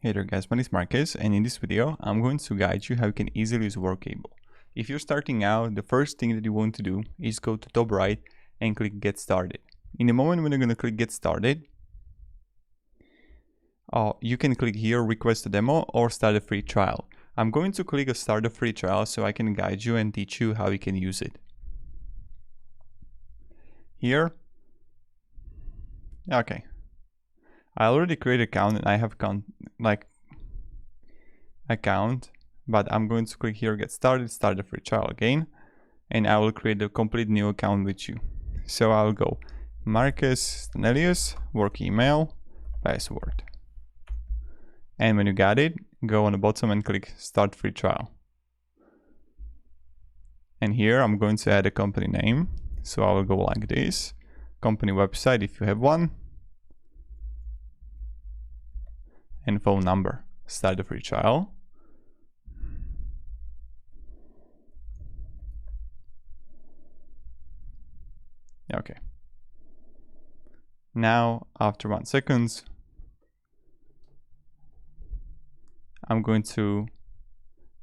Hey there guys, my name is Marcus, and in this video I'm going to guide you how you can easily use Workable. If you're starting out, the first thing that you want to do is go to top right and click Get Started. In the moment when you're going to click Get Started, you can click here Request a Demo or Start a Free Trial. I'm going to click a Start a Free Trial so I can guide you and teach you how you can use it. Here, okay. I already created an account and I have account, but I'm going to click here Get Started, Start a Free Trial again, and I will create a complete new account with you. So I'll go Marcus Stanelius, work email, password. And when you got it, go on the bottom and click Start Free Trial. And here I'm going to add a company name. So I will go like this, company website if you have one, and phone number. Start the free trial. Okay. Now, after 1 second, I'm going to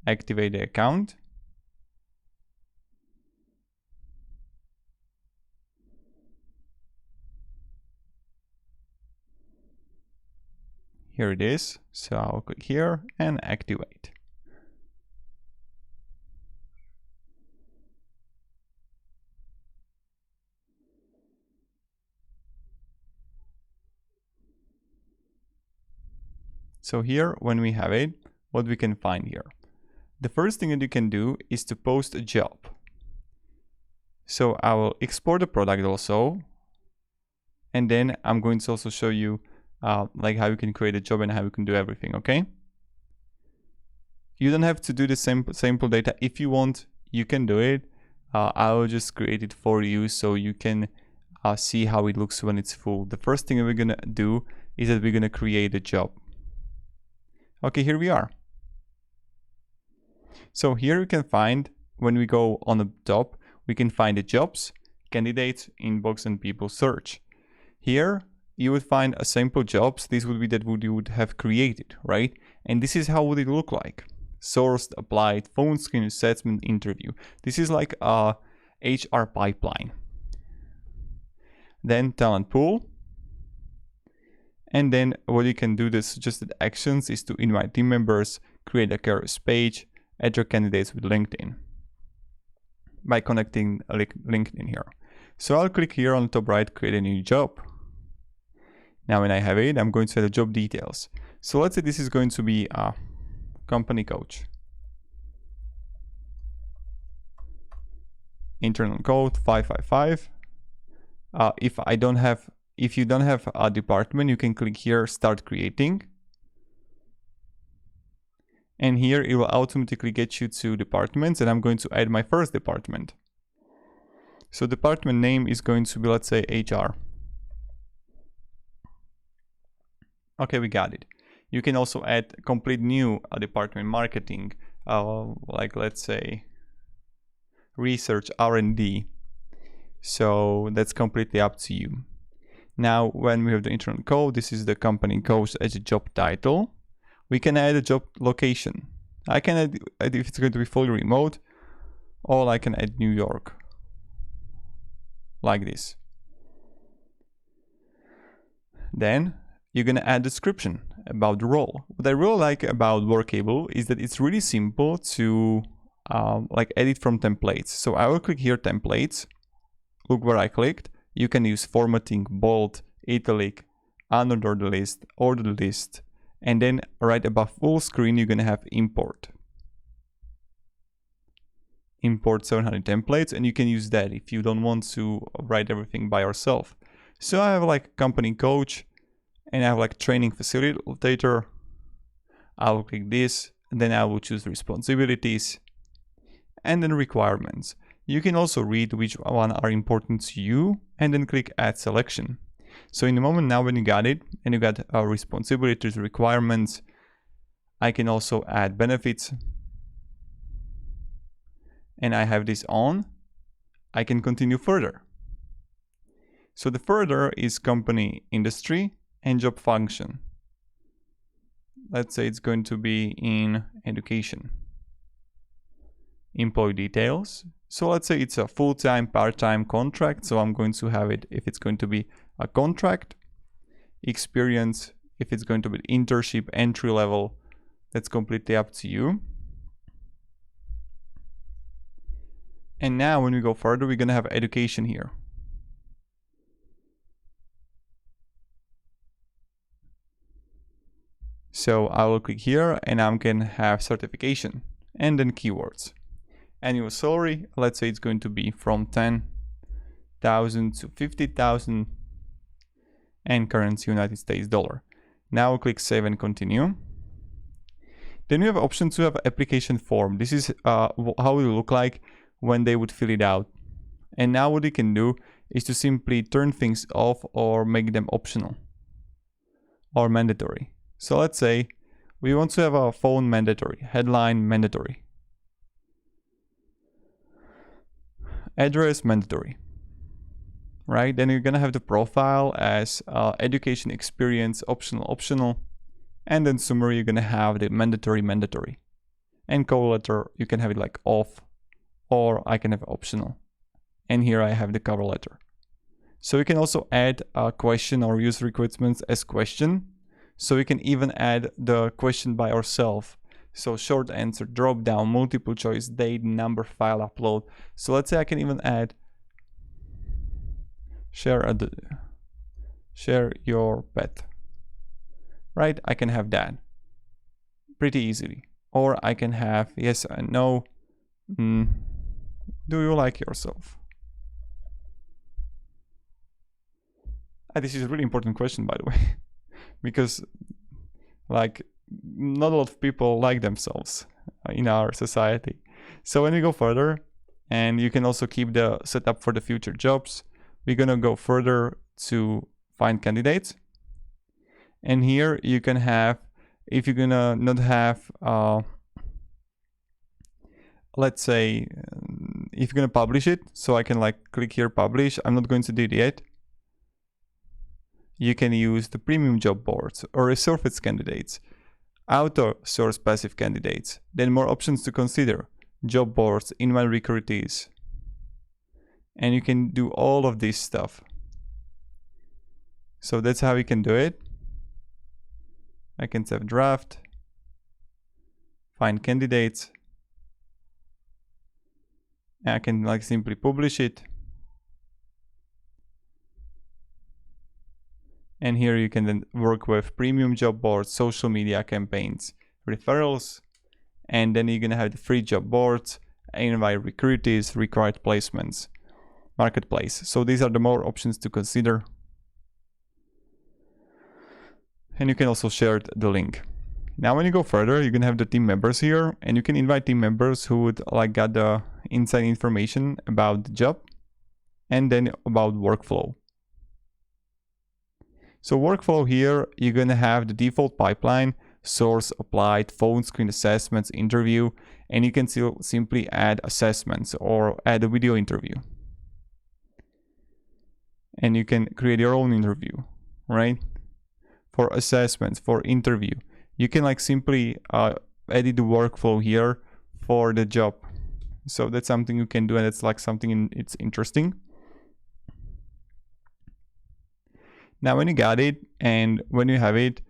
activate the account. Here it is. So I'll click here and activate. So here, when we have it, what we can find here. The first thing that you can do is to post a job. So I will export the product also. And then I'm going to also show you like how you can create a job and how you can do everything, okay? You don't have to do the sample data. If you want, you can do it. I will just create it for you so you can see how it looks when it's full. The first thing that we're gonna do is that we're gonna create a job. Okay, here we are. So here you can find, when we go on the top, we can find the jobs, candidates, inbox, and people search. Here you would find a sample jobs. This would be that you would have created, right? And this is how would it look like. Sourced, applied, phone screen, assessment, interview. This is like a HR pipeline. Then talent pool. And then what you can do, the suggested actions is to invite team members, create a careers page, add your candidates with LinkedIn by connecting a LinkedIn here. So I'll click here on the top right, create a new job. Now when I have it, I'm going to add the job details. So let's say this is going to be a company coach. Internal code 555. If you don't have a department, you can click here, start creating. And here it will automatically get you to departments, and I'm going to add my first department. So department name is going to be, let's say, HR. Okay, we got it. You can also add a complete new department, marketing, like let's say research, R&D. So that's completely up to you. Now, when we have the internal code, this is the company code as a job title. We can add a job location. I can add if it's going to be fully remote, or I can add New York, like this. Then you're gonna add description about the role. What I really like about Workable is that it's really simple to like edit from templates. So I will click here templates. Look where I clicked. You can use formatting, bold, italic, unorder the list, order the list, and then right above full screen you're gonna have import. Import 700 templates, and you can use that if you don't want to write everything by yourself. So I have like company coach, and I have like training facilitator. I will click this, and then I will choose responsibilities, and then requirements. You can also read which one are important to you, and then click add selection. So in the moment now when you got it, and you got responsibilities, requirements, I can also add benefits. And I have this on, I can continue further. So the further is company industry and job function. let's say it's going to be in education. Employee details. So let's say it's a full-time, part-time contract. So I'm going to have it if it's going to be a contract. Experience, if it's going to be internship, entry level, that's completely up to you. And now when we go further, we're going to have education here. So I will click here and I'm going to have certification and then keywords. Annual salary, let's say it's going to be from 10,000 to 50,000 and currency United States dollar. Now click save and continue. Then we have option to have application form. This is how it will look like when they would fill it out. And now what you can do is to simply turn things off or make them optional or mandatory. So let's say we want to have a phone mandatory, headline mandatory, address mandatory, right? Then you're gonna have the profile as education experience optional, and then summary you're gonna have the mandatory, and cover letter you can have it like off, or I can have optional, and here I have the cover letter. So you can also add a question or use requirements as question. So we can even add the question by ourselves. So short answer, drop down, multiple choice, date, number, file, upload. So let's say I can even add share your pet, right? I can have that pretty easily. Or I can have yes and no. Do you like yourself? This is a really important question, by the way. Because like not a lot of people like themselves in our society. So when we go further, and you can also keep the setup for the future jobs, we're gonna go further to find candidates. And here you can have, if you're gonna not have let's say if you're gonna publish it, so I can like click here publish. I'm not going to do it yet. You can use the premium job boards or resurface candidates, auto source passive candidates, then more options to consider, job boards, inbound recruiters, and you can do all of this stuff. So that's how you can do it. I can save draft, find candidates, and I can like simply publish it. And here you can then work with premium job boards, social media campaigns, referrals, and then you're gonna have the free job boards, invite recruiters, required placements, marketplace. So these are the more options to consider. And you can also share the link. Now when you go further, you're gonna have the team members here, and you can invite team members who would like get the inside information about the job and then about workflow. So workflow here, you're gonna have the default pipeline, source, applied, phone screen assessments, interview, and you can still simply add assessments or add a video interview. And you can create your own interview, right? For assessments, for interview, you can like simply edit the workflow here for the job. So that's something you can do, and it's like something it's interesting. Now when you got it and when you have it,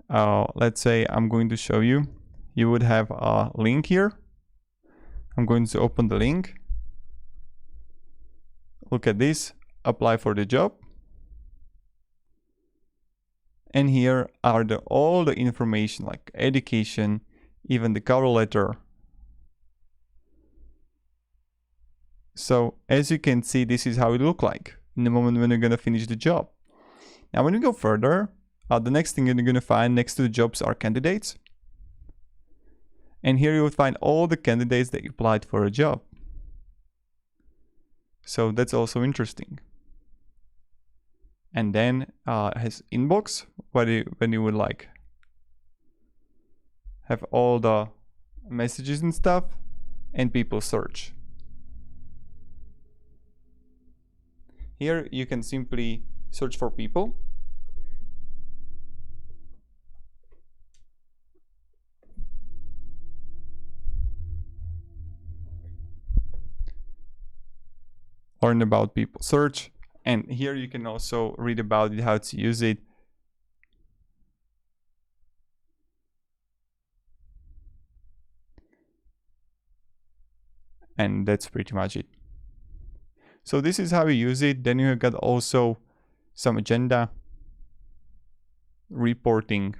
let's say I'm going to show you, you would have a link here. I'm going to open the link. Look at this, apply for the job. And here are all the information like education, even the cover letter. So as you can see, this is how it look like in the moment when you're gonna finish the job. Now when you go further, the next thing you're gonna find next to the jobs are candidates. And here you will find all the candidates that applied for a job. So that's also interesting. And then has inbox, when you would like have all the messages and stuff, and people search. Here you can simply search for people. learn about people search, and here you can also read about it, how to use it. And that's pretty much it. So this is how you use it. Then you have got also some agenda, reporting,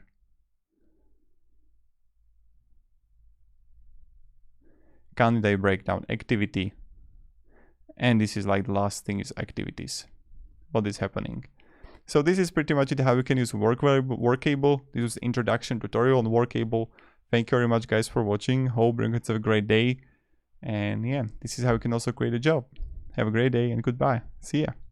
candidate breakdown, activity, and this is like the last thing is activities, what is happening. So this is pretty much it, how you can use Workable. This is introduction tutorial on Workable. Thank you very much guys for watching. Hope you have a great day. And yeah, this is how you can also create a job. Have a great day and goodbye. See ya.